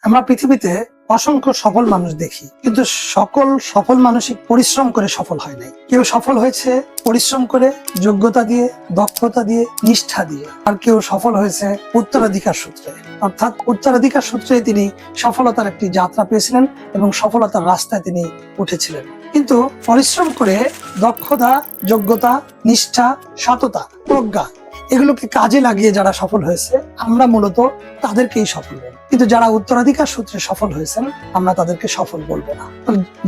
আমরা পৃথিবীতে অসংখ্য সফল মানুষ দেখি, কিন্তু সকল সফল মানুষই পরিশ্রম করে সফল হয় নাই। কেউ সফল হয়েছে পরিশ্রম করে, যোগ্যতা দিয়ে, দক্ষতা দিয়ে, নিষ্ঠা দিয়ে, আর কেউ সফল হয়েছে উত্তরাধিকার সূত্রে। অর্থাৎ উত্তরাধিকার সূত্রে তিনি সফলতার একটি যাত্রা পেয়েছিলেন এবং সফলতার রাস্তায় তিনি উঠেছিলেন। কিন্তু পরিশ্রম করে দক্ষতা, যোগ্যতা, নিষ্ঠা, সততা, প্রজ্ঞা এগুলোকে কাজে লাগিয়ে যারা সফল হয়েছে, আমরা মূলত তাদেরকেই সফল বলবো। কিন্তু যারা উত্তরাধিকার সূত্রে সফল হয়েছেন, আমরা তাদেরকে সফল বলবো না।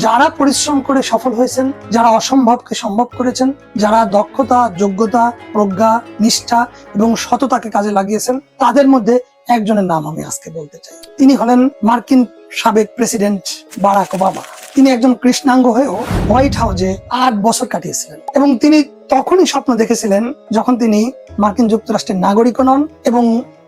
যারা পরিশ্রম করে সফল হয়েছেন, যারা অসম্ভবকে সম্ভব করেছেন, যারা দক্ষতা, যোগ্যতা, প্রজ্ঞা, নিষ্ঠা এবং সততাকে কাজে লাগিয়েছেন, তাদের মধ্যে একজনের নাম আমি আজকে বলতে চাই। তিনি হলেন মার্কিন সাবেক প্রেসিডেন্ট বারাক ওবামা। তিনি একজন কৃষ্ণাঙ্গ হয়েও হোয়াইট হাউসে 8 বছর কাটিয়েছিলেন এবং তিনি তখনই স্বপ্ন দেখেছিলেন যখন তিনি মার্কিন যুক্তরাষ্ট্রের নাগরিক নন এবং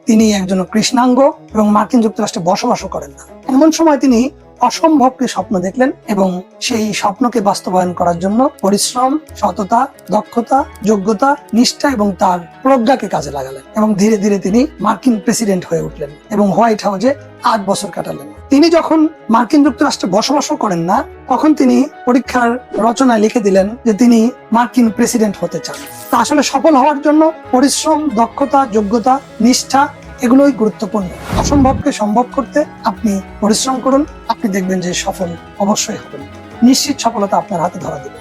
তিনি একজন কৃষ্ণাঙ্গ এবং মার্কিন যুক্তরাষ্ট্রে বসবাসও করেন না। এমন সময় তিনি অসম্ভবকে স্বপ্ন দেখলেন এবং সেই স্বপ্নকে বাস্তবায়ন করার জন্য পরিশ্রম, সততা, দক্ষতা, যোগ্যতা, নিষ্ঠা এবং তার প্রজ্ঞাকে কাজে লাগালেন এবং ধীরে ধীরে তিনি মার্কিন প্রেসিডেন্ট হয়ে উঠলেন এবং হোয়াইট হাউসে 8 বছর কাটালেন। তিনি যখন মার্কিন যুক্তরাষ্ট্রে বসবাসও করেন না, তখন তিনি পরীক্ষার রচনায় লিখে দিলেন যে তিনি মার্কিন প্রেসিডেন্ট হতে চান। তা আসলে সফল হওয়ার জন্য পরিশ্রম, দক্ষতা, যোগ্যতা, নিষ্ঠা এগুলোই গুরুত্বপূর্ণ। অসম্ভবকে সম্ভব করতে আপনি পরিশ্রম করুন, আপনি দেখবেন যে সফল অবশ্যই হবেন। নিশ্চিত সফলতা আপনার হাতে ধরা দেবে।